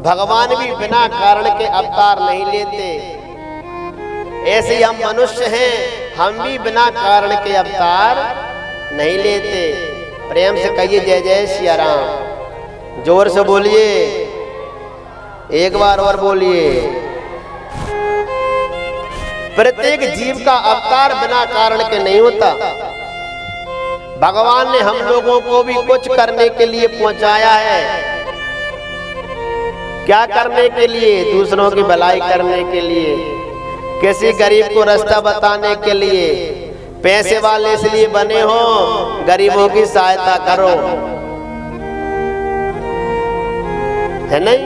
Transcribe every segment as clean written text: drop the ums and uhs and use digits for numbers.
भगवान भी बिना कारण के अवतार नहीं लेते। ऐसे हम मनुष्य हैं, हम भी बिना कारण के अवतार नहीं लेते। प्रेम से कहिए जय जय सिया राम। जोर से बोलिए, एक बार और बोलिए। प्रत्येक जीव का अवतार बिना कारण के नहीं होता। भगवान ने हम लोगों को भी कुछ करने के लिए पहुंचाया है। क्या करने के लिए? दूसरों की भलाई करने के लिए, किसी गरीब को रास्ता बताने के लिए। पैसे वाले इसलिए बने हो, गरीबों की सहायता करो, है नहीं?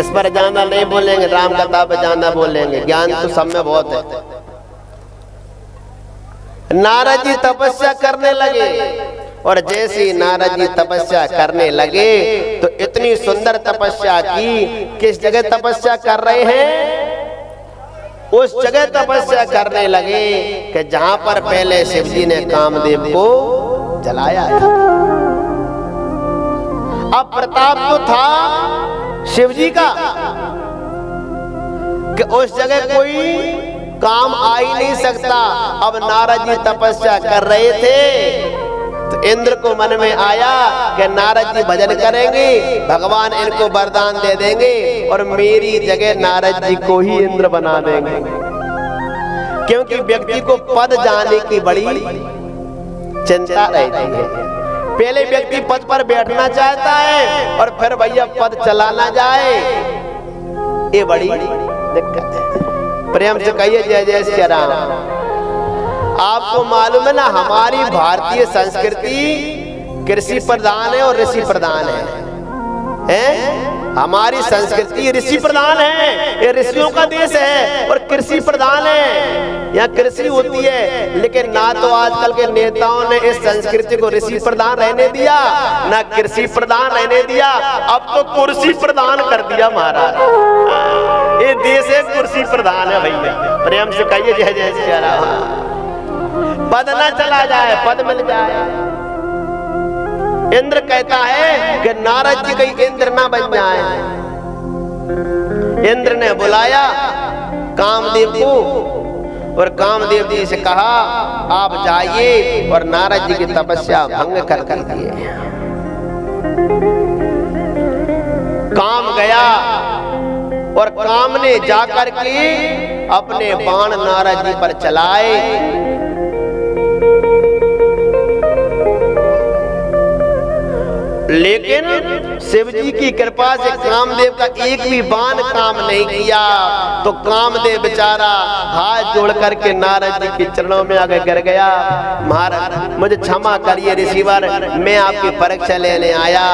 इस पर ज्यादा नहीं बोलेंगे, राम कथा पर ज्यादा बोलेंगे, ज्ञान तो सब में बहुत है। नारद जी तपस्या करने लगे, और जैसे ही नारद जी तपस्या करने लगे तो इतनी सुंदर तपस्या की। किस जगह तपस्या कर रहे हैं? उस जगह तपस्या करने लगे कि जहां पर पहले शिव जी ने कामदेव को जलाया था। अब प्रताप तो था शिव जी का कि उस जगह कोई काम आ ही नहीं सकता। अब नारद जी तपस्या कर रहे थे तो इंद्र को मन में आया कि नारद जी भजन करेंगे, भगवान इनको वरदान दे देंगे और मेरी जगह नारद जी को ही इंद्र बना देंगे। क्योंकि व्यक्ति को पद जाने की बड़ी चिंता रहती है। पहले व्यक्ति पद पर बैठना चाहता है और फिर भैया पद चला ना जाए, ये बड़ी दिक्कत है। प्रेम से कहिए जय जय श्री राम। आपको मालूम है ना, हमारी भारतीय संस्कृति कृषि प्रधान है और ऋषि प्रधान है? हमारी संस्कृति ऋषि प्रधान है, ये ऋषियों का देश है और कृषि प्रधान है। यहाँ कृषि होती है, लेकिन ना तो आजकल के नेताओं ने इस संस्कृति को ऋषि प्रधान रहने दिया, ना कृषि प्रधान रहने दिया, अब तो कुर्सी प्रधान कर दिया महाराज। ये देश है कुर्सी प्रधान है भैया। प्रेम से कहिए जय जय श्री राम। पद न चला जाए, पद मिल जाए। इंद्र कहता है कि नारद जी कहीं इंद्र ना बन जाए। इंद्र ने बुलाया कामदेव को और कामदेव जी से कहा आप जाइए और नारद जी की तपस्या भंग कर दीजिए। काम गया और काम ने जाकर के अपने बाण नारद जी पर चलाए। लेकिन शिव जी की कृपा से कामदेव का एक भी बाण काम नहीं किया। तो कामदेव बेचारा हाथ जोड़ करके नारद जी के चरणों में आगे गिर गया। महाराज मुझे क्षमा करिए ऋषिवर, मैं आपकी परीक्षा लेने आया,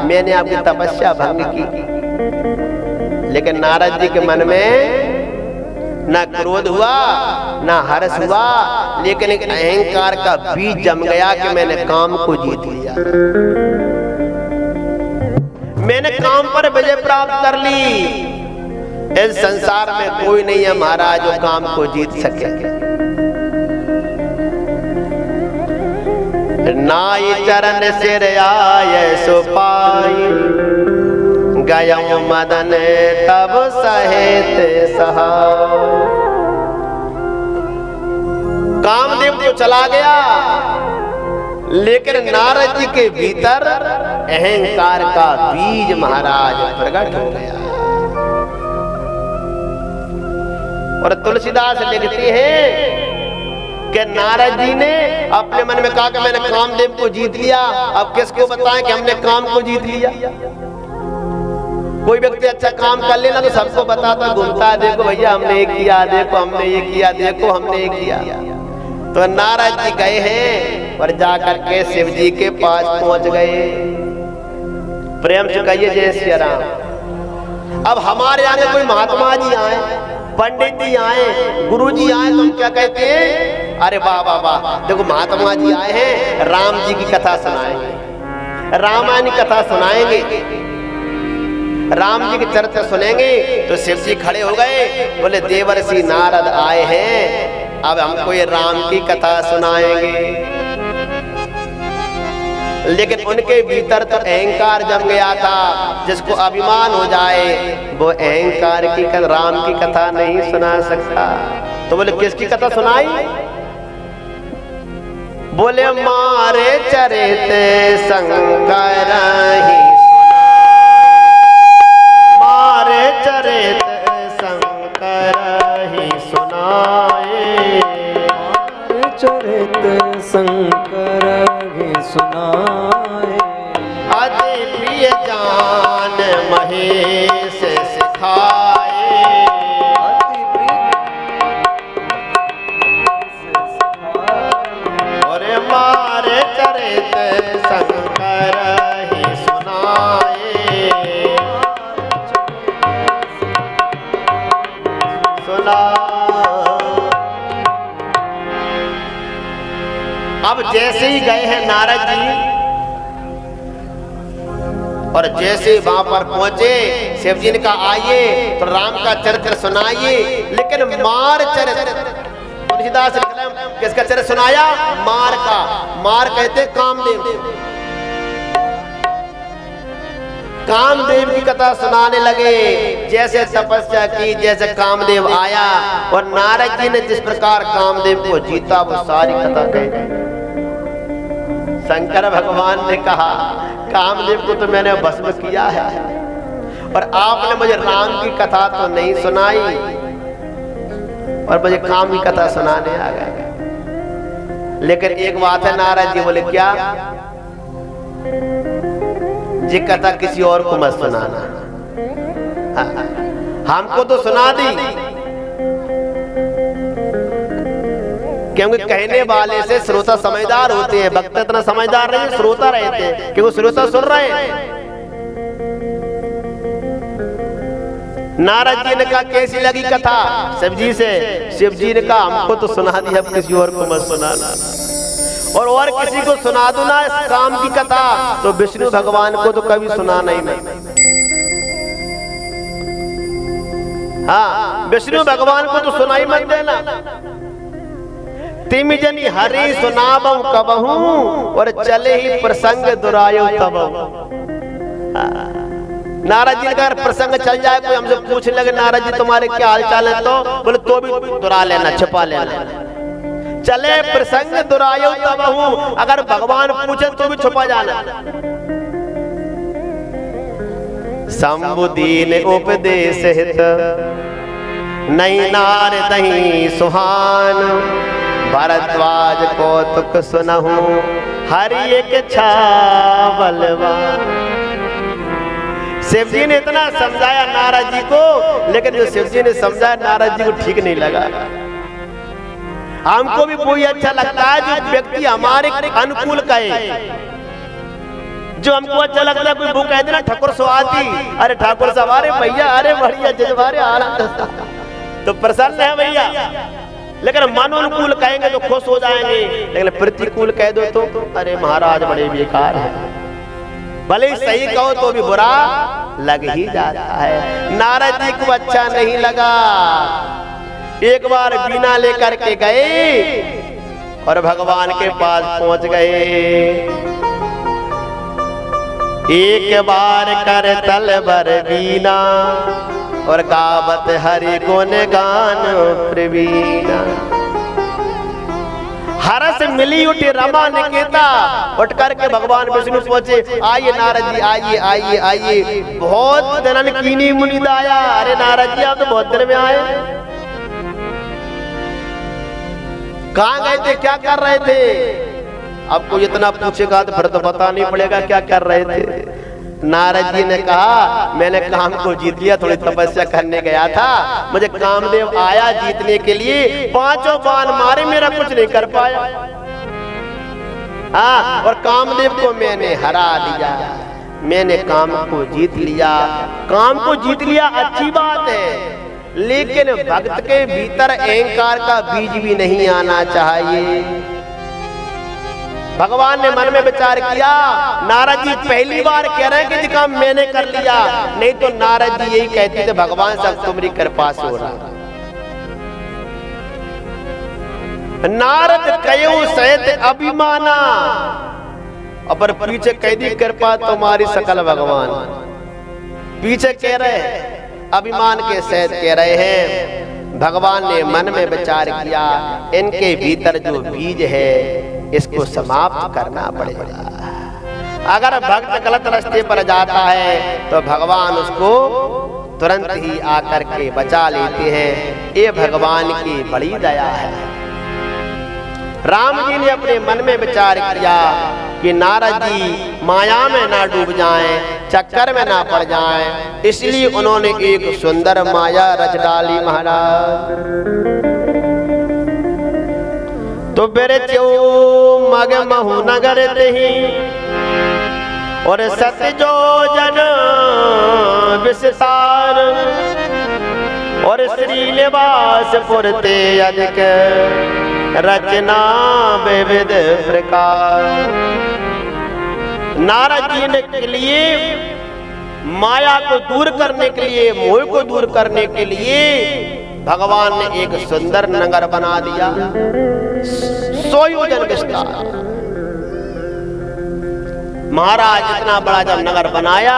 मैंने आपकी तपस्या भंग की। लेकिन नारद जी के मन में ना क्रोध हुआ ना हर्ष हुआ, लेकिन एक अहंकार का बीज जम गया कि मैंने काम को जीत लिया, मैंने काम पर विजय प्राप्त कर ली। इस संसार में कोई नहीं है महाराज जो काम को जीत सके। नाई चरण सिर आए सो पाई, गयो मदन तब सहेत सहाय। कामदेव तो चला गया, लेकिन नारद जी के भीतर अहंकार का बीज महाराज प्रकट हो गया। और तुलसीदास लिखते हैं कि नारद जी ने अपने मन में कहा कि मैंने कामदेव को जीत लिया। अब किसको बताएं कि हमने काम को जीत लिया? कोई व्यक्ति अच्छा काम कर लेना तो सबको बताता घूमता है, देखो भैया हमने ये किया, देखो हमने ये किया, देखो हमने ये किया। तो नारद जी गए हैं और जाकर के शिव जी के पास पहुंच गए। प्रेम से कहिए जय श्री राम। अब हमारे आगे कोई महात्मा जी आए, पंडित जी आए, गुरु जी आए तो हम क्या कहते हैं? अरे वाह वाह वाह, देखो महात्मा जी आए हैं, राम जी की कथा सुनाएंगे, रामायण की कथा सुनाएंगे, राम जी के चरित्र सुनेंगे। तो शिव जी खड़े हो गए, बोले देवर्षि नारद आए हैं, अब हमको ये राम की कथा सुनाएंगे। लेकिन उनके भीतर तो अहंकार जम गया था। जिसको अभिमान हो जाए वो अहंकार की राम की कथा नहीं सुना सकता। तो बोले किसकी कथा सुनाई? बोले मारे चरित शंकर ही मारे चरित शंकर ही सुनाए। मारे चरित शंकर ही सुनाए। अति प्रिय जान महेश सिखाए। अति प्रिय और मारे चरित शंकर ही सुनाए। सुना। अब जैसे ही गए हैं नारद जी और जैसे वहां पर पहुंचे शिव जी ने कहा आइए तो राम का चरित्र सुनाइए। लेकिन मार चरित्र तुलसीदास किसका चरित्र सुनाया? मार का। मार कहते कामदेव। कामदेव की कथा सुनाने लगे। जैसे तपस्या की, जैसे कामदेव आया और नारद जी ने जिस प्रकार कामदेव को जीता वो सारी कथा कही। शंकर भगवान ने कहा कामदेव को तो मैंने भस्म किया है और आपने मुझे राम की कथा तो नहीं सुनाई और मुझे काम की कथा सुनाने आ गए। लेकिन एक बात है नारद जी बोले क्या? ये कथा किसी और को मत सुनाना, हमको तो सुना दी। क्योंकि कहने वाले से श्रोता समझदार होते हैं, भक्त इतना समझदार नहीं, श्रोता रहते हैं क्योंकि श्रोता सुन रहे हैं। नारद जी ने कहा कैसी लगी कथा शिव जी से? शिव जी ने कहा हमको तो सुना दी, अब किसी और को मत सुनाना और किसी को सुना दो ना इस काम की कथा तो विष्णु भगवान को तो कभी सुनाना ही नहीं। हाँ, विष्णु भगवान को तो सुनाई मत देना। तिम जनी हरि सुनाबहु कबहू और चले ही प्रसंग दुरायो तबहू। नारद जी का प्रसंग चल जाए, कोई हमसे पूछने लगे नारद जी तुम्हारे क्या हाल चाल है, तो बोले तो भी दुरा लेना, छिपा लेना। चले प्रसंग दुरायो तबहू, अगर भगवान पूछे तो भी छुपा जाना। शंभुदीन उपदेश हित नहीं नार दही सुहान। भरद्वाज कौतुक सुनहु हरि एक बलवान। शिव जी ने इतना समझाया नारद जी को, लेकिन जो शिव जी ने समझाया नारद जी को ठीक नहीं लगा। हमको भी वही अच्छा लगता है जो व्यक्ति हमारे अनुकूल कहे। जो हमको अच्छा लगता है, कोई वो कह देना ठाकुर स्वाति, अरे ठाकुर साहब, अरे भैया, अरे बढ़िया जजबारे आनंद, तो प्रसन्न है भैया। लेकिन मन अनुकूल कहेंगे तो खुश हो जाएंगे, लेकिन प्रतिकूल कह दो तो अरे महाराज बड़े बेकार है। भले ही सही कहो तो भी बुरा लग ही जाता है। नारद जी को अच्छा नहीं लगा। एक बार बीना लेकर के गए और भगवान के पास पहुंच गए। एक बार कर तलबर बीना और गावत हरि गुण गान प्रवीणा। हरस मिली उठी रमा निकेता, उठ करके भगवान विष्णु पहुंचे। आइए नारद जी, आइए आइए आइए, बहुत दिनन कीनी मुनि दाया। अरे नारद जी आप तो बहुत दिन में आए, कहाँ गए थे, क्या कर रहे थे? आपको इतना पूछेगा तो फिर तो पता नहीं पड़ेगा क्या कर रहे थे। नारद जी ने कहा मैंने काम को जीत लिया, थोड़ी तपस्या करने गया था, मुझे कामदेव आया जीतने के लिए, पांचों बाण मारे, मेरा कुछ नहीं कर पाया। हाँ, और कामदेव को मैंने हरा दिया, मैंने काम को जीत लिया। काम को जीत लिया अच्छी बात है, लेकिन भक्त के भीतर अहंकार का बीज भी नहीं आना चाहिए। भगवान ने मन में विचार किया, नारद जी पहली बार कह रहे हैं कि काम मैंने कर लिया, नहीं तो नारद जी यही कहते थे भगवान सब तुम्हारी कृपा से हो रहा। नारद कयो सहित अभिमाना, और पीछे कैदी कृपा तुम्हारी सकल भगवान। पीछे कह रहे हैं, अभिमान के सहित कह रहे हैं, भगवान ने मन में विचार किया इनके भीतर जो बीज है इसको समाप्त करना पड़ेगा। अगर भक्त गलत रास्ते पर जाता है तो भगवान उसको तुरंत ही आकर के बचा लेते हैं। ये भगवान की बड़ी दया है। राम जी ने अपने मन में विचार किया कि नारद जी माया में ना डूब जाएं, चक्कर में ना पड़ जाएं, इसलिए उन्होंने एक सुंदर माया रच डाली महाराज। तो बेरचो मग महु नगर दही और सत्य जो जन विस्तार और श्री निवास पुरते अधिक रचना विविध प्रकार। नारद जी ने के लिए माया को दूर करने के लिए, मोह को दूर करने के लिए भगवान ने एक सुंदर नगर बना दिया, 100 योजन विस्तार। महाराज इतना बड़ा जब नगर बनाया,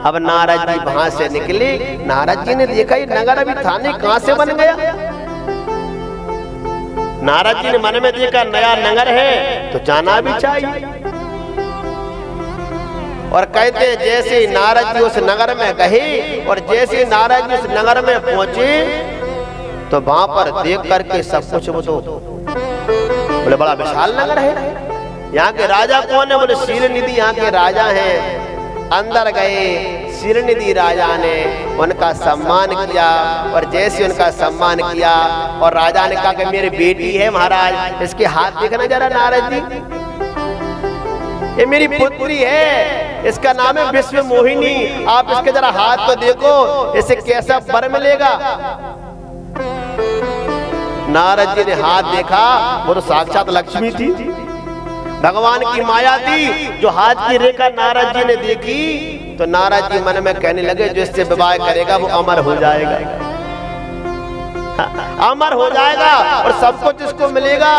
अब नारद जी वहां से निकले। नारद जी ने देखा ये नगर अभी था नहीं, कहां से बन गया। नारद जी ने मन में देखा नया नगर है तो जाना भी चाहिए। और कहते हैं जैसे नारद जी उस नगर में गए और जैसे नारद जी उस नगर में पहुंचे तो वहां पर देख करके सब कुछ बोले बड़ा विशाल नगर है। यहाँ के राजा कौन है? बोले शीलनिधि यहाँ के राजा हैं। अंदर गए, शीलनिधि राजा ने उनका सम्मान किया और जैसे उनका सम्मान किया और राजा ने कहा कि मेरी बेटी है महाराज, इसके हाथ देखना जरा नारद जी, ये मेरी पुत्री है, इसका नाम है विश्व मोहिनी, आप इसके जरा हाथ तो देखो, इसे कैसा वर मिलेगा। नारद जी ने हाथ देखा, वो तो साक्षात लक्ष्मी थी, भगवान की माया थी। जो हाथ की रेखा नारद जी ने देखी तो नारद जी मन में कहने लगे जो इससे विवाह करेगा वो अमर हो जाएगा, अमर हो जाएगा और सब कुछ इसको मिलेगा।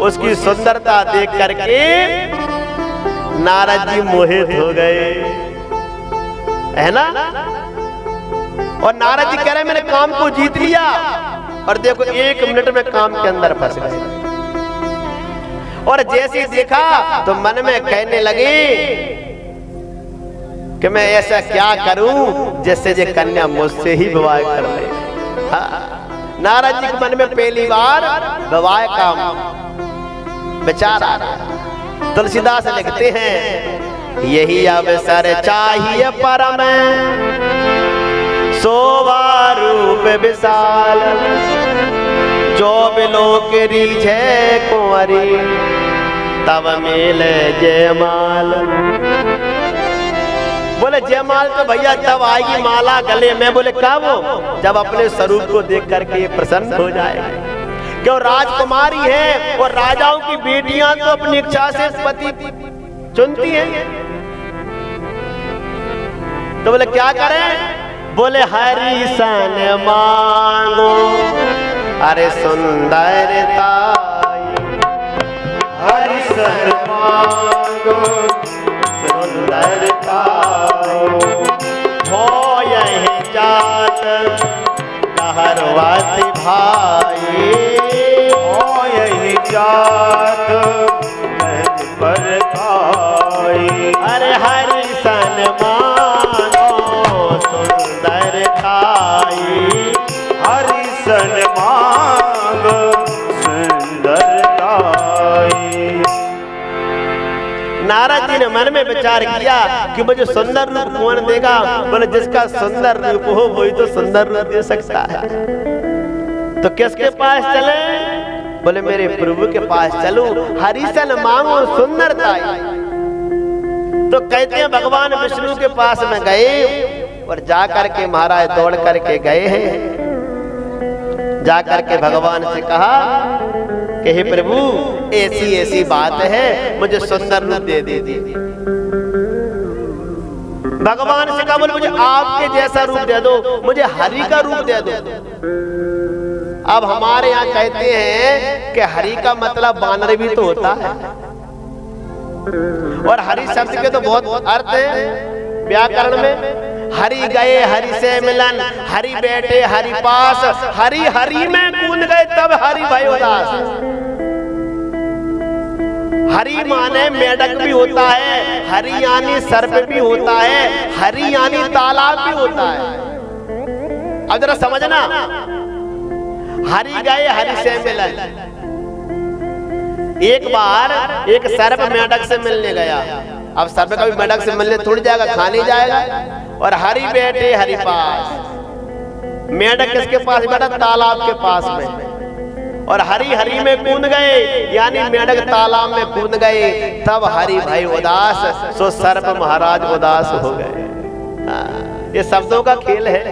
उसकी सुंदरता देख करके नारद जी मोहित हो गए, है ना। और नारद जी कह रहे मैंने काम को जीत लिया और देखो 1 मिनट में काम के अंदर फंस गए। और जैसे देखा तो मन में कहने लगे कि मैं ऐसा क्या करूं जिससे ये कन्या मुझसे ही विवाह कर ले। नारद जी के मन में पहली बार विवाह का विचार आ रहा। तुलसीदास लिखते हैं यही अवसर चाहिए परम शोभा रूप विशाल, जो बिलोक रीझे कुंवरी तब मिले जयमाल। बोले जयमाल तो भैया तब आएगी माला गले में। बोले क्या वो? जब अपने स्वरूप को देख करके प्रसन्न हो जाएगा। क्यों राजकुमारी है और राजाओं की बेटियां तो अपनी इच्छा से पति चुनती हैं। तो बोले क्या करें? बोले हरि सन मांगो अरे सुंदरता, हरि सन मांगो सुंदरता, हो यही जात कहरवाती भाई, हो यही जात पर खाई। अरे हरि सन मांगो सुंदरताई, हरि सन मांगो सुंदरताई। नारद जी ने मन में विचार किया कि मुझे सुंदर रूप कौन देगा। बोले जिसका सुंदर रूप हो वही तो सुंदर रूप दे सकता है। तो किसके पास चले? बोले मेरे प्रभु के पास चलो, हरिसन मांगो सुंदरता। तो कहते हैं भगवान विष्णु के पास में गए और जाकर के महाराज दौड़ करके गए हैं। जाकर के भगवान से कहा कि हे प्रभु ऐसी ऐसी बात है, मुझे सुंदर रूप दे दीजिए। भगवान से कहा बोले मुझे आपके जैसा रूप दे दो, मुझे हरि का रूप दे दो। अब हमारे यहाँ कहते हैं कि हरि का मतलब बानर भी तो होता है। और हरि शब्द के तो बहुत अर्थ है व्याकरण में। हरि गए हरि से मिलन, हरि बैठे हरि पास, हरि हरि में कूद गए तब हरि भय उदास। हरि माने मेढक भी होता है, हरि यानी सर्प भी होता है, हरि यानी तालाब भी होता है। अब जरा समझना, हरि गए हरि से मिलन। एक बार एक सर्प मेढक से मिलने गया। अब सर्प कभी मेढक से मिलने थोड़ी जाएगा, खा नहीं जाएगा। और हरि बैठे हरि पास, मेढक किसके पास बैठा? तालाब के पास में। और हरि हरि में कूद गए, यानी मेढक तालाब में कूद गए, तब हरि भय उदास, सो सर्प महाराज उदास हो गए। ये शब्दों का खेल है।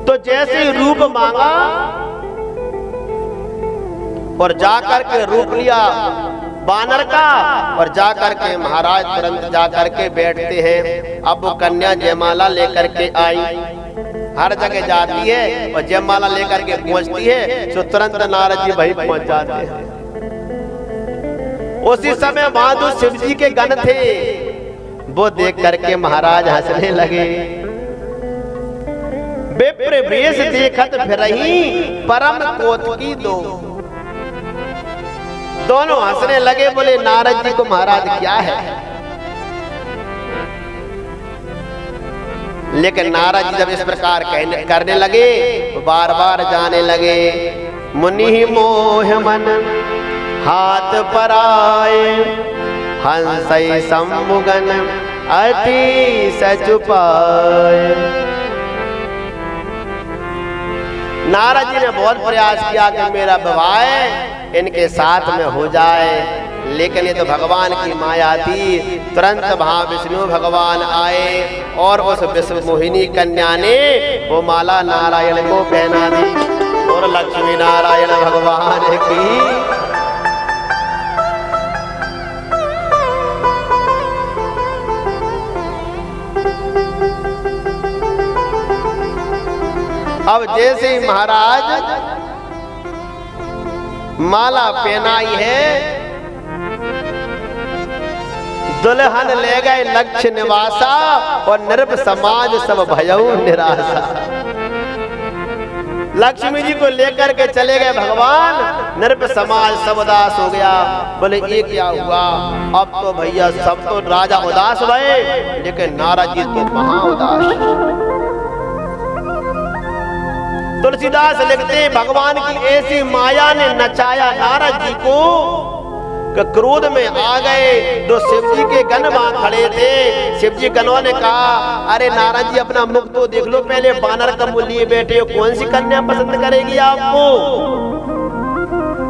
तो जैसे रूप मांगा और जाकर के रूप लिया बानर का, और जाकर के महाराज तुरंत जाकर के बैठते हैं। अब वो कन्या जयमाला लेकर के आई, हर जगह जाती है और जयमाला लेकर के पहुंचती है, तो तुरंत नारद जी वहीं पहुंच जाते हैं। उसी समय वहां जो शिव जी के गण थे, वो देख करके महाराज हंसने लगे। विप्र वेश देखत फिरही, परम कौतुकी दो। दोनों हंसने लगे, बोले नारद जी को महाराज क्या है? लेकिन नारद जी जब इस प्रकार करने लगे तो बार बार जाने लगे। मुनि मोह मन हाथ पर आए, हंसई सम्मुगन अति सचुपाए। नारद जी ने बहुत प्रयास किया कि मेरा विवाह इनके साथ में हो जाए, लेकिन ये तो भगवान की माया थी। तुरंत वहां विष्णु भगवान आए और उस विश्व मोहिनी कन्या ने वो माला नारायण को पहना दी। और लक्ष्मी नारायण भगवान की। अब जैसे ही महाराज माला पहनाई है, दुल्हन ले गए लक्ष्य निवासा, और नृप समाज सब भयऊ निराशा। लक्ष्मी जी को लेकर के चले गए भगवान, नृप समाज सब उदास हो गया। बोले ये क्या हुआ? अब तो भैया सब तो राजा उदास भये, लेकिन नारद जी तो महा उदास। तुलसीदास लिखते भगवान की ऐसी माया ने नचाया नारद जी को कि क्रोध में आ गए। तो शिव जी के गण वहां खड़े थे। शिव जी गणों ने कहा, अरे नारद जी अपना मुख तो देख लो, पहले बानर का मुँह लिए बैठे हो, कौन सी कन्या पसंद करेगी आपको?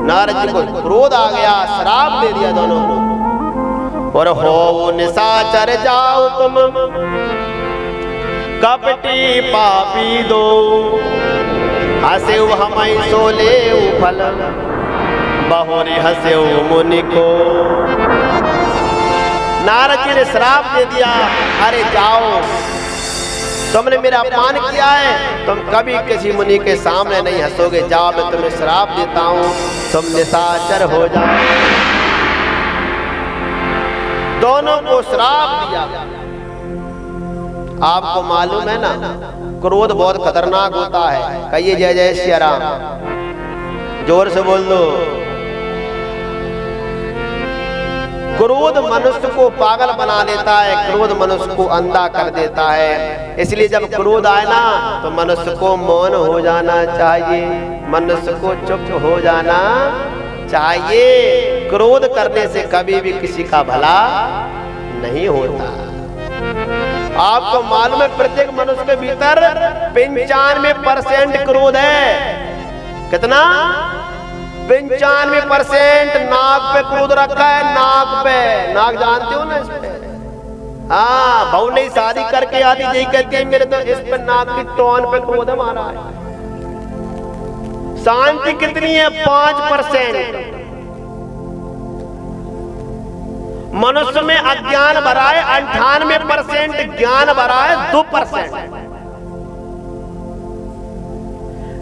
नारद जी को क्रोध आ गया, श्राप दे दिया दोनों को। और हो निशाचर जाओ तुम कपटी पापी दो, हसेउ हमई सोले फल, बहुरी हसेउ मुनि को। नारद जी ने श्राप दे दिया, अरे जाओ, तुमने मेरा अपमान किया है, तुम कभी किसी मुनि के सामने नहीं हंसोगे। जाओ, मैं तुम्हें श्राप देता हूं, तुम निशाचर हो जाओ। दोनों को श्राप दिया। आपको मालूम है ना, क्रोध बहुत खतरनाक होता है। कहिए जय जय श्री राम, जोर से बोल दो। क्रोध मनुष्य को पागल बना देता है, क्रोध मनुष्य को अंधा कर देता है। इसलिए जब क्रोध आए ना, तो मनुष्य को मौन हो जाना चाहिए, मनुष्य को चुप हो जाना चाहिए। क्रोध करने से कभी भी किसी का भला नहीं होता। आपको मालूम है, प्रत्येक मनुष्य के भीतर 95% क्रोध है। कितना? 95% नाक पे क्रोध रखा है, नाक पे। नाक जानते हो ना इस पे? हाँ, बहू नहीं शादी करके आती, यही कहती है मेरे तो इस पे नाक की टोन पे क्रोध मारा है। शांति कितनी है? 5%। मनुष्य में अज्ञान भरा है 98%, ज्ञान भरा है 2%।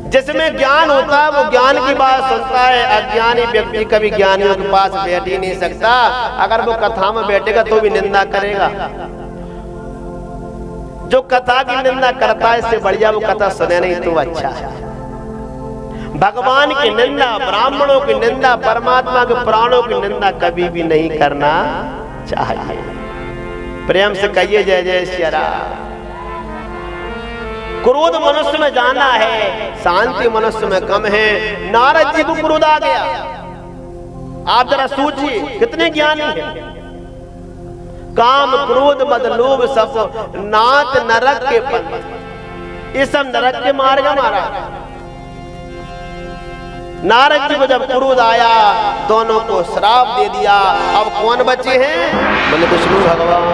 जिसमें ज्ञान होता है वो ज्ञान की बात सुनता है। अज्ञानी व्यक्ति कभी ज्ञानियों के पास बैठ ही नहीं सकता। अगर वो कथा में बैठेगा तो भी निंदा करेगा। जो कथा की निंदा करता है इससे बढ़िया वो कथा सुने नहीं तो अच्छा है। भगवान की निंदा, ब्राह्मणों की निंदा, परमात्मा के प्राणों की निंदा कभी भी नहीं करना चाहिए। प्रेम से कहिए जय जय श्री राम। क्रोध मनुष्य में जाना है, शांति मनुष्य में कम है। नारद जी को क्रोध आ गया। आप जरा सोचिए कितने ज्ञानी हैं। काम क्रोध मद लोभ सब नाथ नरक के पंथ, ये सब नरक के मार्ग मारा। नारद जी को जब क्रोध आया दोनों को श्राप दे दिया। अब कौन बचे हैं? बोले विष्णु भगवान।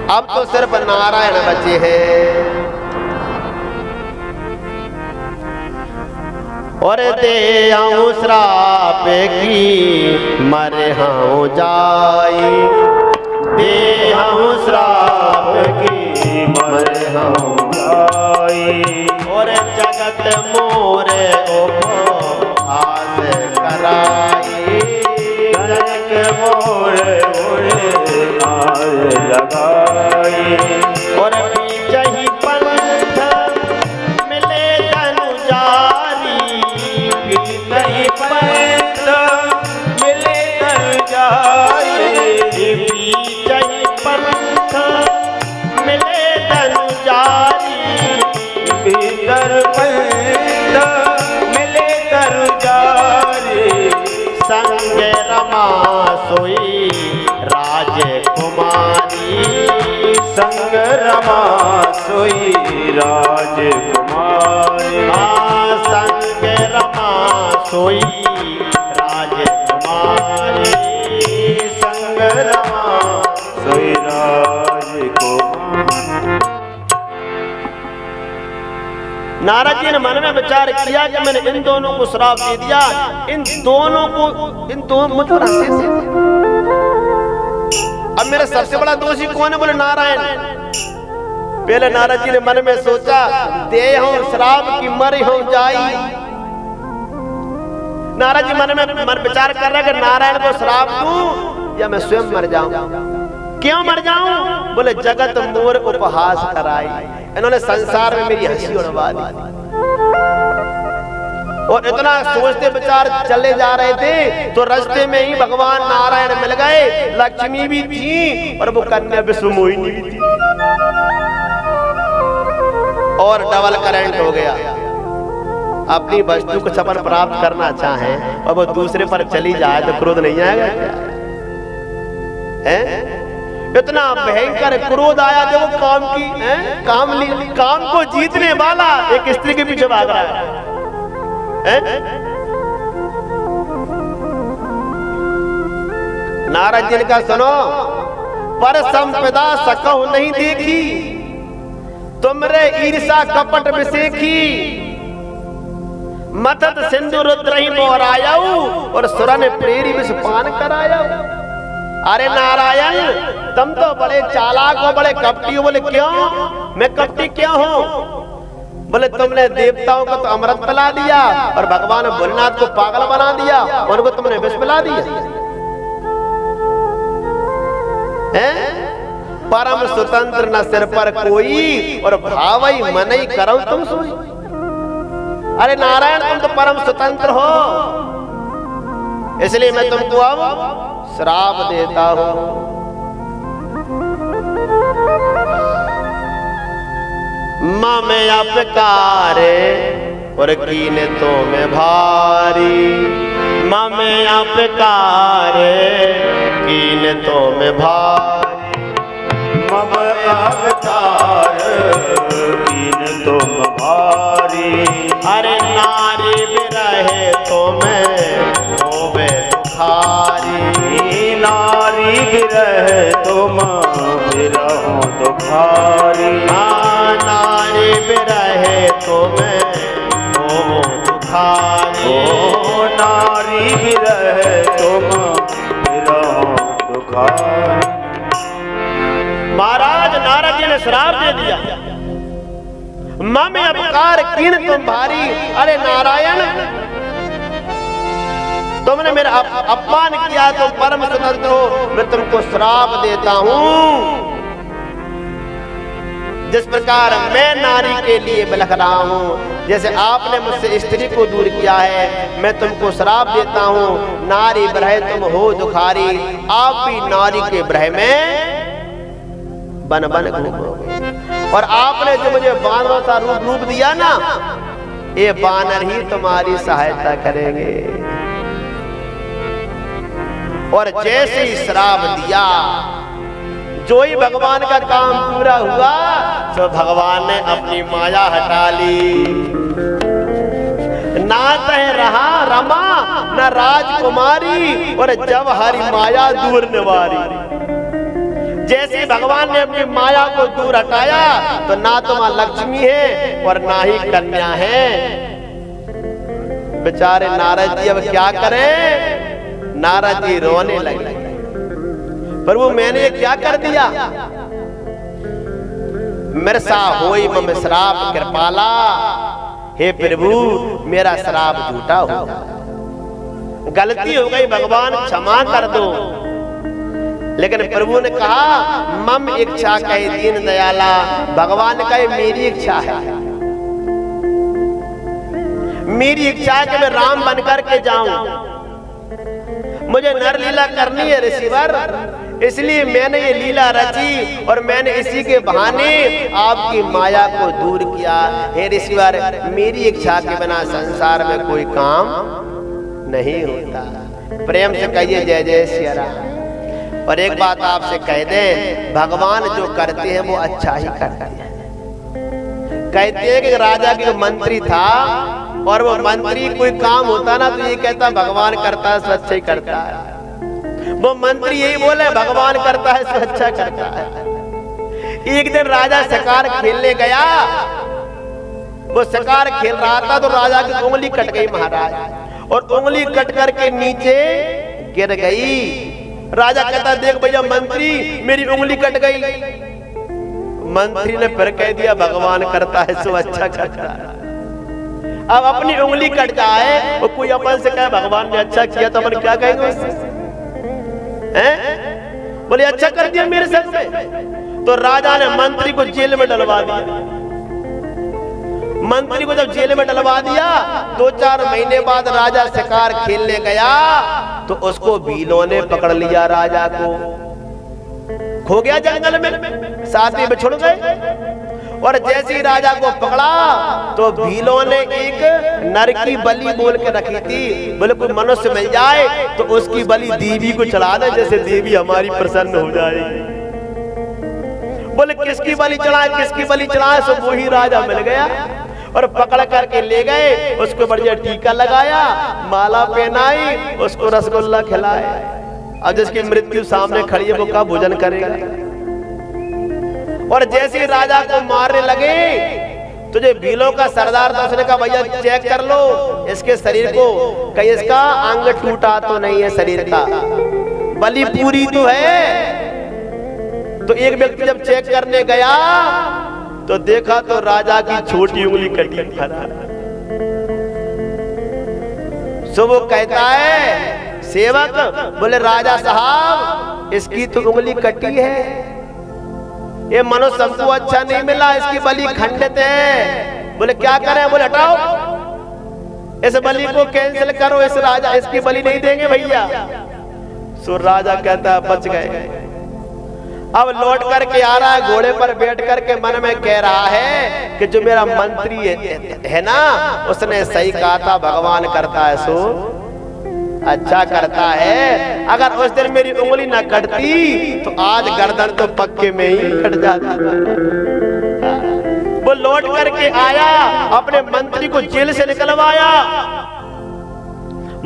अब तो सिर्फ नारायण बचे हैं। और दे आऊं श्राप की मरे हूं जाई, दे आऊं श्राप की मरे हूं जाई। और जगत मोरे उपहास कराई, जगत मोरे लगाई। और बीचही पंथ मिले धनुजारी, बीचही पंथ मिले धनुजारी, बीचही पंथ मिले धनुजारी, भीतर पंथ मिले धनुजारी। संग रमा सोई राजकुमारी, संग रमा सोई राजकुमारी। संग रमा सोई राजकुमारी, संग रमा सोई राजकुमारी। नारद जी ने मन में विचार किया कि मैंने इन दोनों को श्राप दे दिया। इन दोनों मुझे अब मेरा सबसे बड़ा दोषी कौन है? बोले नारायण। पहले नारद जी ने मन में सोचा दे हूं श्राप की मरी हूं जाई। नारद जी मन विचार कर रहे कि नारायण को श्राप दूं या मैं स्वयं मर जाऊं। क्यों मर जाऊं? बोले जगत मोर उपहास कराई। इन्होंने संसार में मेरी हंसी उड़वा दी। और इतना सोचते विचार चले जा रहे थे तो रास्ते में ही भगवान नारायण मिल गए। लक्ष्मी भी थी और वो कन्या विश्वमोहिनी भी थी। और डबल करंट हो गया। अपनी वस्तु को छपन प्राप्त करना चाहे और वो दूसरे पर चली जाए तो क्रोध नहीं आएगा क्या? है? इतना भयंकर क्रोध आया जब वो काम को जीतने वाला एक स्त्री के पीछे भाग रहा है। नारद जी का सुनो, पर संपदा सकहु नहीं देखी, तुमरे ईर्षा कपट विसेखी। मतत सिंधु रुद्र ही मोरायाऊ, और सुरन प्रेरी विष पान करायाऊ। अरे नारायण तुम तो बड़े चालाक हो, बड़े कपटी हो। बोले क्यों? मैं कपटी क्यों हूं? बोले तुमने देवताओं को तो अमृत पिला दिया और भगवान भोलेनाथ को पागल बना दिया, उनको तुमने विष पिला दिया। परम स्वतंत्र न सिर पर कोई, और भावई मनई करो तुम सोई। अरे नारायण तुम तो परम स्वतंत्र हो, इसलिए मैं तुमको अब श्राप देता हूं। मम अपकारे और कीने तो में भारी, मम अपकारे कीने तो में भारी। मम अपकार कीने तो में भारी। अरे नारी बिरहे तो मैं होवे दुखारी, नारी बिरहे तो मैं बिरहूं दुखारी। नारी बिरहे तो मैं होवो दुखारी। नारी बिरहे तो मैं बिरहूं दुखारी। महाराज नारद जी ने श्राप दे दिया। मम अपकार कीन तुम भारी। अरे नारायण, तुमने मेरा अपमान किया, तुम परम स्वतंत्र हो, मैं तुमको श्राप देता हूं। जिस प्रकार मैं नारी के लिए बिलख रहा हूं, जैसे आपने मुझसे स्त्री को दूर किया है, मैं तुमको श्राप देता हूं। नारी ब्रह तुम हो दुखारी, आप भी नारी के ब्रह में बन बन घूमोगे। और आपने जो मुझे बानरों सा रूप दिया ना, ये बानर ही तुम्हारी सहायता करेंगे। और जैसे ही श्राप दिया, जो ही भगवान का काम पूरा हुआ, तो भगवान ने अपनी माया हटा ली। ना तह रहा रमा न राजकुमारी, और जब हरि माया दूर निवारी। जैसे भगवान ने अपनी माया को दूर हटाया, तो ना तो मां लक्ष्मी है और ना ही कन्या है। बेचारे नारद जी अब क्या करें? नारद जी रोने लगे, प्रभु मैंने क्या कर दिया? मिर्सा होई मम श्राप कृपाला। हे प्रभु, मेरा श्राप झूठा हो, गलती हो गई, भगवान क्षमा कर दो। लेकिन प्रभु ने कहा मम इच्छा कहे दीन दयाला। भगवान ने कहे मेरी इच्छा है, मेरी इच्छा है कि मैं राम बनकर के जाऊं। मुझे नर लीला करनी है ऋषिवर, इसलिए मैंने ये लीला रची और मैंने इसी के बहाने आपकी माया को दूर किया। हे ऋषिवर, मेरी इच्छा के बिना संसार में कोई काम नहीं होता। प्रेम से कहिए जय जय सिया राम। और एक बात आपसे कह दें, भगवान जो करते हैं वो अच्छा ही करते हैं। कहते हैं कि राजा के मंत्री था, और वो मंत्री कोई काम होता ना तो ये कहता भगवान करता है, सो अच्छा ही करता है। वो मंत्री यही बोले भगवान करता है, सो अच्छा करता है। एक दिन राजा शिकार खेलने गया, वो शिकार खेल रहा था तो राजा की उंगली कट गई महाराज, और उंगली कट करके नीचे गिर गई। राजा कहता देख भैया मंत्री, मेरी उंगली कट गई। मंत्री ने फिर कह दिया भगवान करता है, सो अच्छा करता है। अब अपनी उंगली कट जाए, वो कोई अपन से कहे भगवान ने अच्छा किया, तो अपन क्या कहेंगे उससे? बोले अच्छा कर दिया मेरे संग में। तो राजा ने मंत्री को जेल में डलवा दिया। मंत्री को जब जेल में डलवा दिया, 2-4 महीने बाद राजा शिकार खेलने गया, तो उसको भीलों ने पकड़ लिया। राजा को खो गया जंगल में, साथी बिछुड़ गए। और जैसे ही राजा को पकड़ा, तो भीलों ने एक नर की बलि बोल के रखी थी। बोले कोई मनुष्य मिल जाए तो उसकी बलि देवी को चढ़ा दे, जैसे देवी हमारी प्रसन्न हो जाएगी। बोले किसकी बलि चढ़ाए, किसकी बलि चढ़ाए? सो वो ही राजा मिल गया और पकड़ करके ले गए। उसको बढ़िया टीका लगाया, माला पहनाई, उसको रसगुल्ला खिलाया। अब जिसकी मृत्यु सामने खड़ी है वो का भोजन करेगा? और जैसे ही राजा को मारने लगे, तुझे भीलों का सरदार था, उसने कहा भैया चेक कर लो इसके शरीर को, कहीं इसका अंग टूटा तो नहीं है शरीर का, बलि पूरी तो है। तो एक व्यक्ति जब चेक करने गया तो देखा तो राजा की छोटी उंगली कटी खड़ा। सो वो कहता है सेवक, बोले राजा साहब इसकी तो उंगली कटी है, ये मनुष्य हमको अच्छा नहीं मिला, इसकी बलि खंडित है। बोले क्या करें? बोले हटाओ इस बलि को, कैंसिल करो, इस राजा इसकी बलि नहीं देंगे भैया। सो राजा कहता है बच गए। अब लौट करके आ रहा है, घोड़े पर बैठ करके मन में कह रहा है कि जो मेरा मंत्री है ना, उसने सही कहा था, भगवान करता है सो अच्छा करता है। अगर उस दिन मेरी उंगली ना कटती तो आज गर्दन तो पक्के में ही कट जाता। वो लौट करके आया, अपने मंत्री को जेल से निकलवाया।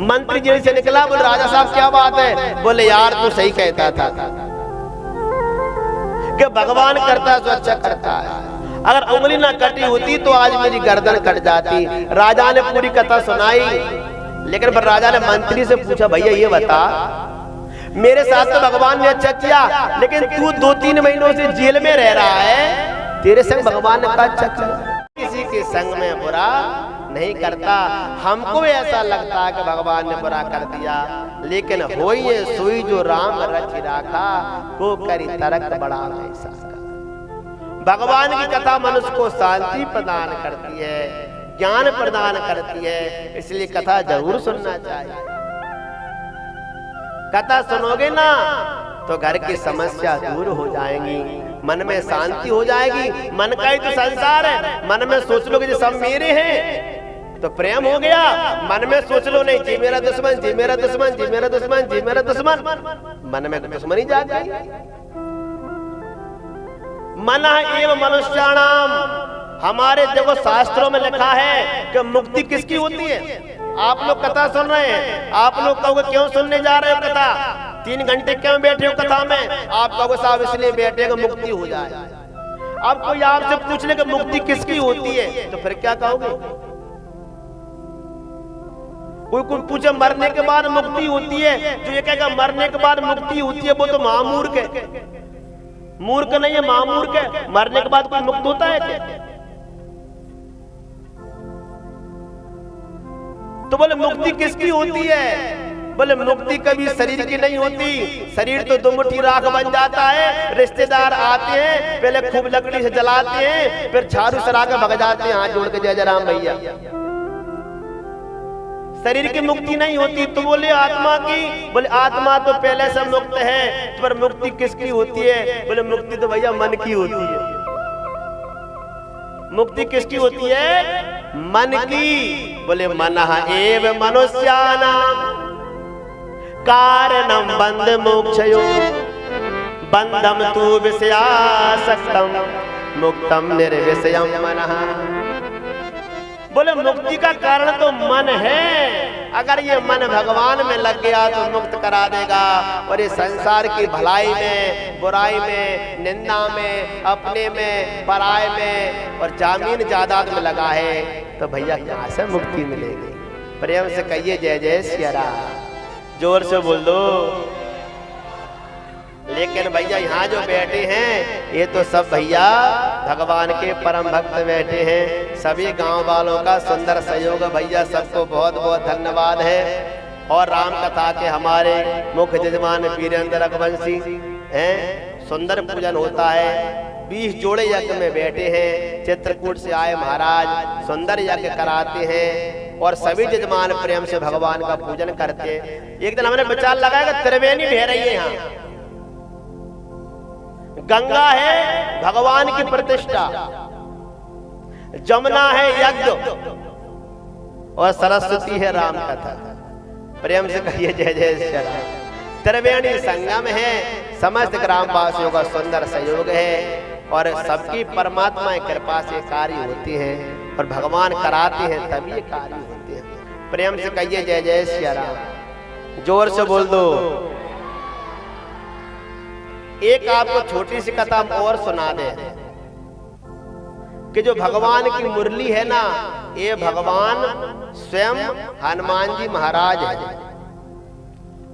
मंत्री जेल से निकला, बोले राजा साहब क्या बात है? बोले यार तू सही कहता था कि भगवान करता है तो अच्छा करता है। अगर उंगली ना कटी होती तो आज मेरी गर्दन कट जाती। राजा ने पूरी कथा सुनाई, लेकिन पर राजा ने मंत्री से पूछा भैया ये बता, मेरे साथ तो भगवान ने अच्छा किया, लेकिन तू 2-3 महीनों से जेल में रह रहा है, तेरे संग भगवान ने कहा अच्छा किया। संग में बुरा नहीं करता। हमको ऐसा लगता है कि भगवान ने बुरा कर दिया, लेकिन होई ये सोई जो राम रचि राखा, को करी तरक बड़ा ऐसा। भगवान की कथा मनुष्य को शांति प्रदान करती है, ज्ञान प्रदान करती है, इसलिए कथा जरूर सुनना चाहिए। कथा सुनोगे ना तो घर की समस्या दूर हो जाएंगी, मन में शांति हो जाएगी। मन का ही तो संसार है, मन में सोच लो कि जो सब मेरे हैं तो प्रेम हो गया। मन में सोच लो नहीं जी मेरा दुश्मन, जी मेरा दुश्मन, जी मेरा दुश्मन, जी मेरा दुश्मन, मन में दुश्मनी जाग गई। मना एव मनुष्याणाम, हमारे देखो शास्त्रों में लिखा है कि मुक्ति किसकी होती है। आप लोग कथा सुन रहे हैं, आप लोग कहोगे क्यों सुनने जा रहे हो कथा, 3 घंटे क्यों बैठे हो कथा में। आप कहोगे साहब इसलिए बैठे कि मुक्ति हो जाए। अब कोई आपसे पूछ ले कि मुक्ति किसकी होती है तो फिर क्या कहोगे। कोई पूछे मरने के बाद मुक्ति होती है, जो ये कहेगा मरने के बाद मुक्ति होती है वो तो महामूर्ख है। मूर्ख नहीं है, महामूर्ख है। मरने के बाद कोई मुक्त होता है क्या? तो बोले मुक्ति किसकी होती है? बोले मुक्ति कभी शरीर की नहीं होती। शरीर तो 2 मुट्ठी राख बन जाता है, रिश्तेदार आते हैं पहले खूब लकड़ी से जलाते हैं, फिर झाड़ू सरा के भग जाते हैं हाथ जोड़ के जय जय राम भैया। शरीर की मुक्ति नहीं होती। तो बोले आत्मा की, बोले आत्मा तो पहले से मुक्त है, तो पर मुक्ति किसकी होती है? बोले मुक्ति तो भैया मन की होती है। मुक्ति किसकी होती है? मन की। बोले मनः एव मनुष्याणाम कारणम बंध मोक्षयो बंधम तु विषयासक्तम मुक्तम निर्विषयम मनः। बोले मुक्ति का कारण तो मन है। अगर ये मन भगवान में लग गया तो मुक्त करा देगा, और ये संसार की भलाई में, बुराई में, निंदा में, अपने में, पराये में और जमीन जायदाद में लगा है तो भैया कहाँ से मुक्ति मिलेगी। प्रेम से कहिए जय जय सिया राम, जोर से बोल दो। लेकिन भैया यहाँ जो बैठे हैं ये तो सब भैया भगवान के परम भक्त बैठे हैं। सभी गांव वालों का सुंदर सहयोग भैया, सबको बहुत बहुत धन्यवाद है। और राम कथा के हमारे मुख्य यजमान वीरेंद्र रघुवंशी हैं, सुंदर पूजन होता है। 20 जोड़े यज्ञ में बैठे हैं, चित्रकूट से आए महाराज सुंदर यज्ञ कराते हैं और सभी यजमान प्रेम से भगवान का पूजन करते हैं। एक दिन हमने विचार लगाया त्रिवेणी बह रही है, यहाँ गंगा है भगवान की प्रतिष्ठा, जमुना है यज्ञ और सरस्वती है राम कथा। प्रेम से कहिए जय जय श्री राम। त्रिवेणी संगम है, समस्त ग्रामवासियों का सुंदर सहयोग है और सबकी परमात्मा की कृपा से कार्य होते हैं और भगवान कराते हैं तभी ये कार्य होते हैं। प्रेम से कहिए जय जय श्री राम, जोर से बोल दो। एक आपको छोटी सी कथा हम और सुना दे कि जो भगवान की मुरली है ना, ये भगवान स्वयं हनुमान जी महाराज है।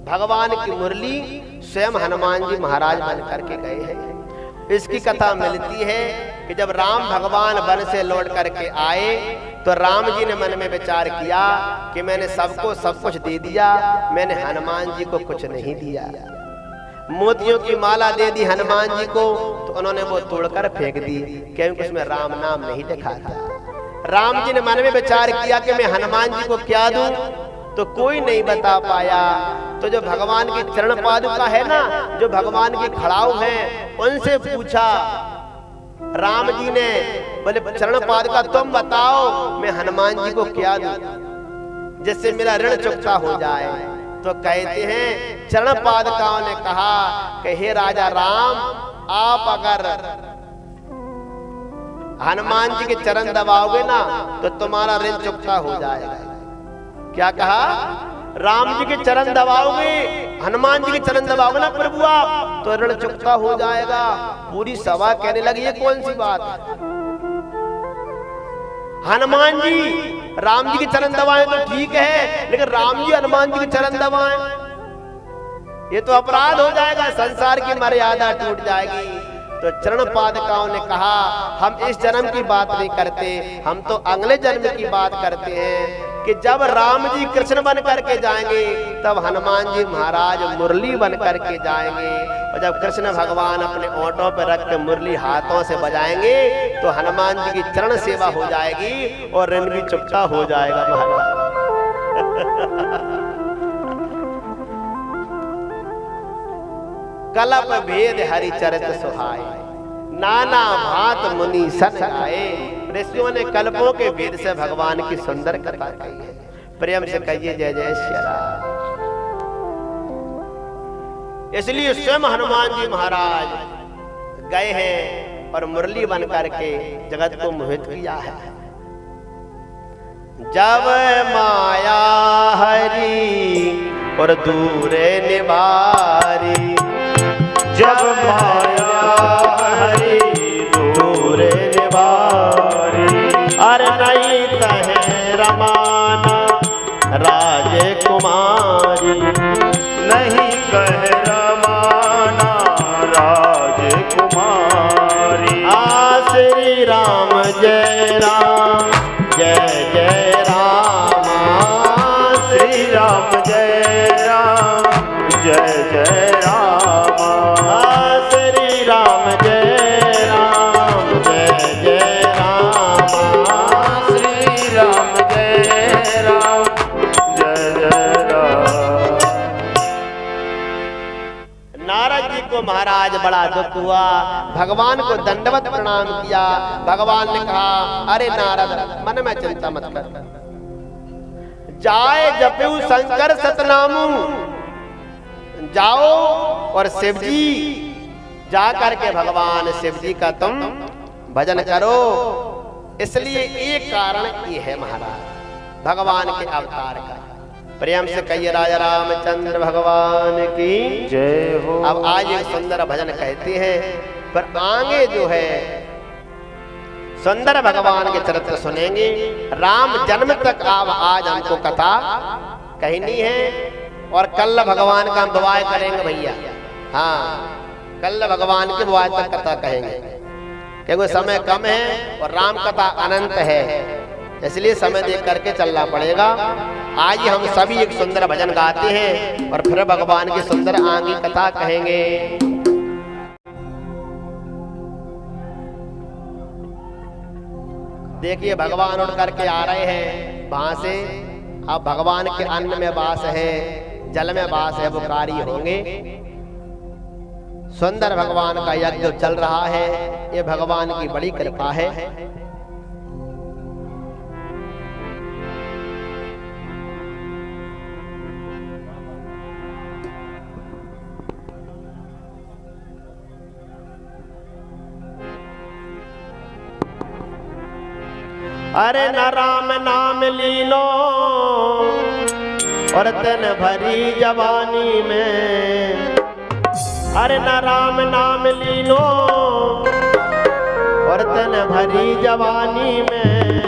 भगवान की मुरली स्वयं हनुमान जी महाराज बन करके गए हैं। इसकी कथा मिलती है कि जब राम भगवान वन से लौट करके आए तो राम जी ने मन में विचार किया कि मैंने सबको सब कुछ दे दिया, मैंने हनुमान जी को कुछ नहीं दिया। मोतियों की माला दे दी हनुमान जी को तो उन्होंने वो तोड़कर फेंक दी, क्योंकि उसमें राम नाम नहीं लिखा था। राम जी ने मन में विचार किया कि मैं हनुमान जी को क्या दूं, तो कोई नहीं बता पाया। तो जो भगवान की चरण पादुका है ना, जो भगवान की खड़ाऊ है, उनसे पूछा राम जी ने, बोले चरण पादुका तुम बताओ मैं हनुमान जी को क्या दूं जिससे मेरा ऋण चुकता हो जाए। तो कहते हैं चरण पादुकाओं ने कहा कि हे राजा राम, आप अगर हनुमान जी के चरण दबाओगे ना तो तुम्हारा ऋण चुकता हो जाएगा। क्या कहा? राम जी के चरण दबाओगे, हनुमान जी के चरण दबाओगे ना प्रभु आप, तो ऋण चुकता हो जाएगा। पूरी सभा कहने लगी ये कौन सी बात? हनुमान जी राम जी के चरण दबाएं तो ठीक है, लेकिन राम जी हनुमान जी के चरण दबाएं ये तो अपराध हो जाएगा, संसार की मर्यादा टूट जाएगी। तो चरण पादुकाओं ने कहा हम इस जन्म की बात नहीं करते, हम तो अगले जन्म की बात करते हैं कि जब राम जी कृष्ण बन करके जाएंगे तब हनुमान जी महाराज मुरली बन करके जाएंगे, और जब कृष्ण भगवान अपने ओंठों पर रख के मुरली हाथों से बजाएंगे तो हनुमान जी की चरण सेवा हो जाएगी और ऋण भी चुकता हो जाएगा महाराज। कलप भेद हरि चरित सुहाए, नाना भात मुनि सन गाए। ऋषियों ने कल्पों के भेद से भगवान की सुंदर कथा कही है। प्रेम से कहिए जय जय श्री राम। इसलिए स्वयं हनुमान जी महाराज गए हैं और मुरली बन करके जगत को मोहित किया है। जब माया हरि और दूरे निवारी, जब माया हरि दूरे निवारी, अरे नहीं तहे रमाना राजकुमारी, नहीं कह रमाना राजकुमारी। श्री राम जय राम जय जय राम, श्री राम जय राम जय जय राम, श्री राम जय राम जय जय राम, श्री राम जय राम जय जय राम। नारद जी को महाराज बड़ा दुख हुआ, भगवान को दंडवत प्रणाम किया। भगवान ने कहा अरे नारद मन में चिंता मत कर, जाए जपू शंकर सतनामू, जाओ और शिव जी जा करके भगवान शिव जी का तुम भजन करो। इसलिए एक कारण ये है महाराज भगवान के अवतार का। प्रेम से कहिए राजा रामचंद्र भगवान की जय हो। अब आज एक सुंदर भजन कहते हैं, पर आगे जो है सुंदर भगवान के चरित्र सुनेंगे। राम जन्म तक आज हमको कथा कहनी है और कल भगवान का हम दुआ करेंगे भैया। हाँ, कल भगवान के दुआ तक कथा कहेंगे क्योंकि समय कम है और राम कथा अनंत है, इसलिए समय देख करके चलना पड़ेगा। आज ही हम सभी एक सुंदर भजन गाते हैं और फिर भगवान की सुंदर आगे कथा कहेंगे। देखिए भगवान उठ करके आ रहे हैं वहां से। अब भगवान के अन्न में वास है, जल में वास है, वो कार्य होंगे। सुंदर भगवान का यज्ञ चल रहा है, ये भगवान की बड़ी कृपा है। अरे न राम नाम लीनो और तन भरी जवानी में, अरे न राम नाम लीनो और तन भरी जवानी में,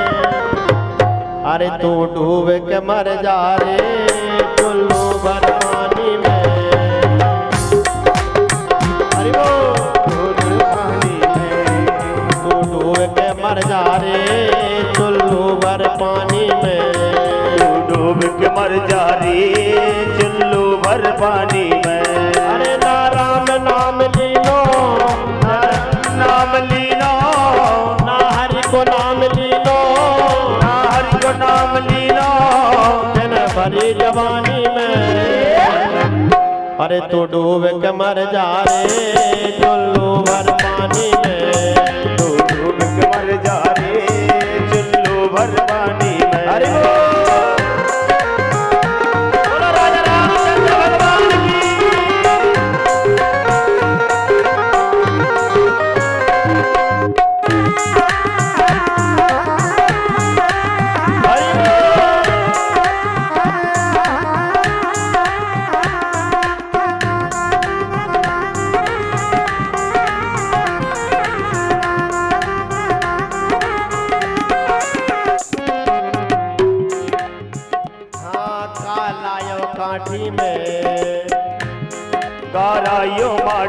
अरे तू डूब के मर जा रे चुल्लू भर पानी में। अरे वो डूब पानी में, तू डूब के मर जा रे चुल्लू भर पानी में, तू डूब के मर जा रे चुल्लू भर पानी में। अरे ना राम नाम लीनो, नाम लीनो, ना हरि को नाम लीनो, ना हरि को नाम लीनो, तन भरी जवानी में, अरे तू डूब के मर जा रे चुल्लू भर पानी में, तू डूब के मर जा रे चुल्लू भर पानी में। अरे बोलो राजा रामचंद्र भगवान की।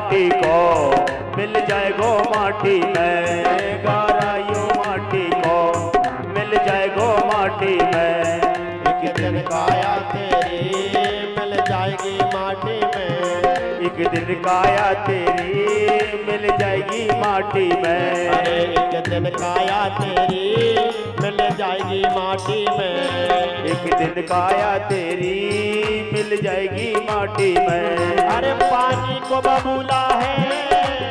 माटी को मिल जाए गो माटी में, गहराइयों माटी को मिल जाए गो माटी में। एक दिन काया तेरी मिल जाएगी माटी में, एक दिन काया तेरी मिल जाएगी माटी में। अरे एक दिन काया तेरी मिल जाएगी माटी में, एक दिन काया तेरी मिल जाएगी माटी में। अरे पानी को बबूला है,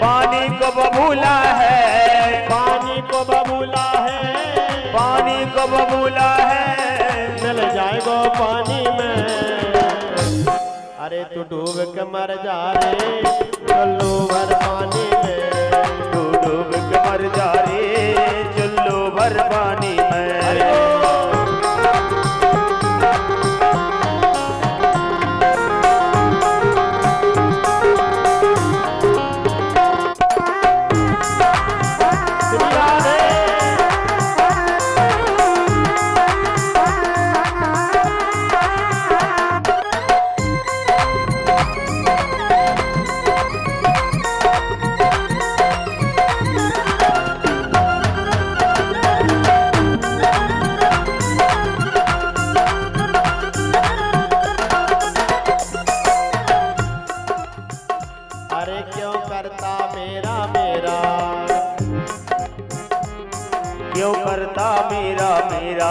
पानी को बबूला है, पानी को बबूला है, पानी को बबूला है, मिल जाएगा पानी में। अरे तू डूब के मर जा रे चुल्लू भर पानी में, तू डूब के मर जा रे चुल्लू भर पानी में। अरे अरे क्यों करता मेरा मेरा, क्यों करता मेरा मेरा,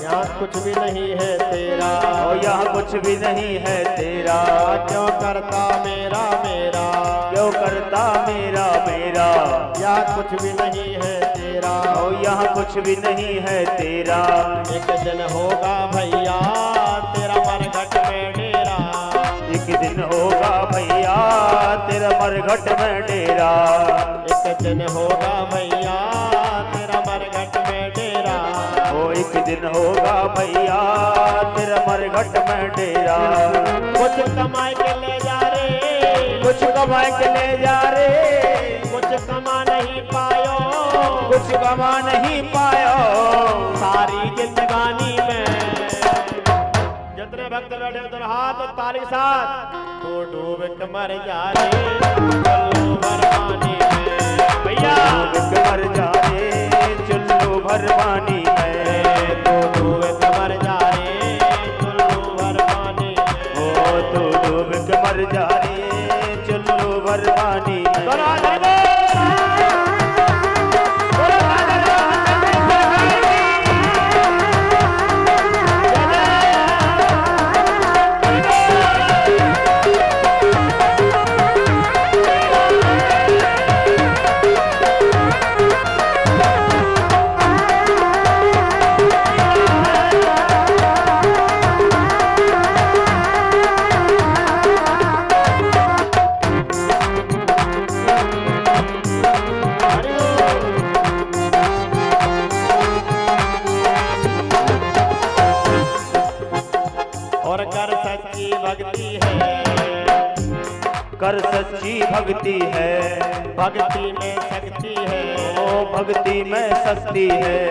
यहाँ कुछ भी नहीं है तेरा, ओ यहाँ कुछ भी नहीं है तेरा। क्यों करता मेरा मेरा, क्यों करता मेरा मेरा, यहाँ कुछ भी नहीं है तेरा, ओ यहाँ कुछ भी नहीं है तेरा। एक दिन होगा भैया तेरा मरघट में डेरा, एक दिन होगा भैया तेरा मरघट में डेरा, एक दिन होगा भैया तेरा मरघट में डेरा, ओ एक दिन होगा भैया तेरा मरघट में डेरा। कुछ कमाए के ले जा रे, कुछ कमाए के ले जा रे, कुछ कमा नहीं पायो, कुछ कमा नहीं पायो, सारी जिंदगानी में। जितने भक्त बैठे उधर हाथ और ताली के साथ, तो डूब के मर जा रे चुल्लू भर पानी में, भैया डूब के मर जा रे चुल्लू भर पानी में। तो डूब के मर जा रे चुल्लू भर पानी में, ओ तू डूब के मर जा रे चुल्लू भर पानी में। और कर सच्ची भक्ति है, कर सच्ची भक्ति है, भक्ति में शक्ति है, ओ भक्ति में शक्ति है।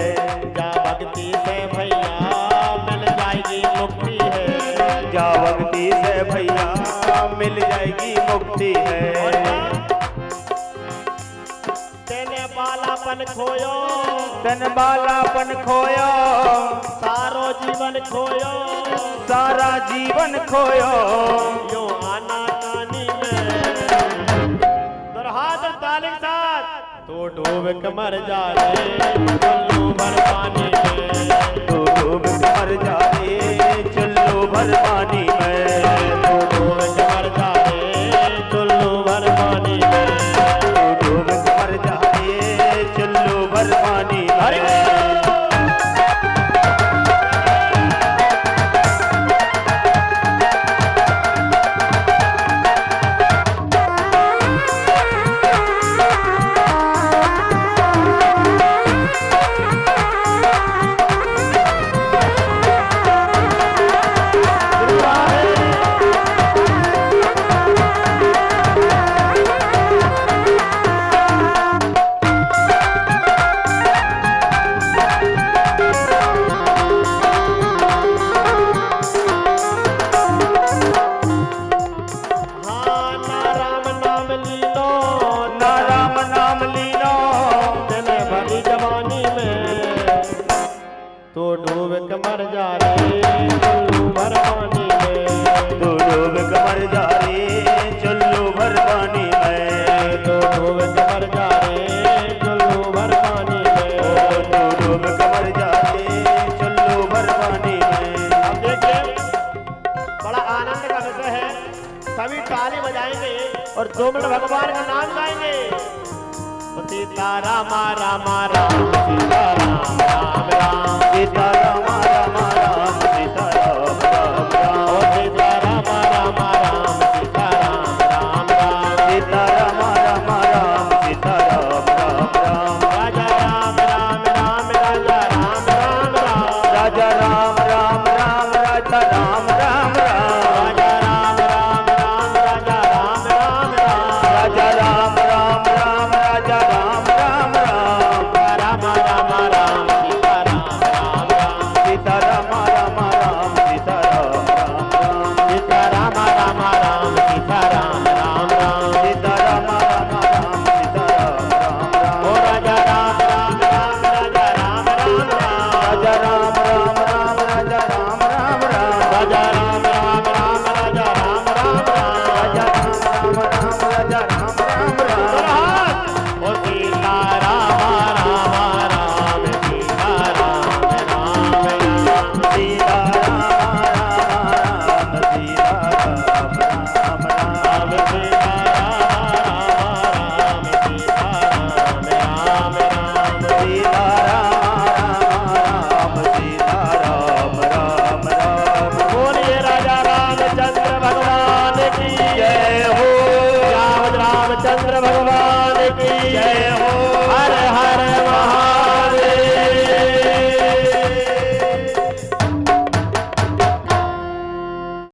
जा भक्ति से भैया मिल जाएगी मुक्ति है, जा भक्ति से भैया मिल जाएगी मुक्ति है। तेने बालापन खोयो, तन बालापन खोयो, सारो जीवन खोयो, सारा जीवन खोयो, यो आना कानी में। दुरहात ताली के साथ, तो डूब के मर जा रे चुल्लू भर पानी में, तू डूब के मर जा रे चुल्लू भर पानी में। तो डूब के मर जा रे चुल्लू भर पानी में, तू डूब के मर जा रे चुल्लू भर पानी में। भगवान का नाम गाएंगे। सीता राम राम राम सीता राम राम राम सीता राम राम राम सीता राम राम राम ओ सीता राम राम राम सीता राम राम राम सीता राम राम राम सीता राम राम राम राजा राम राम राम राजा राम राम राम राजा राम राम राम राजा राम राम राम राजा राम राम राम राजा राम राम राम राजा राम राम राम राजा राम राम राम राम राम राम सीता राम राम राम सीता राम राम राम सीता राम राम राम सीता राम राम राम सीता राम राम राम सीता राम राम राम सीता राम राम राम ओ राजा राम राम राम राजा राम राम राम राजा राम राम राम राजा राम राम राम राजा राम राम राम राजा राम राम राम राजा राम राम राम राजा राम राम राम ओ सीता राम राम राम सीता राम राम राम सीता राम राम सीता राम राम राम सीता राम सीता राम राम सीता राम सीता राम राम राम बोलिए राजा रामचंद्र भगवान की जय हो रामचंद्र भगवान की जय हो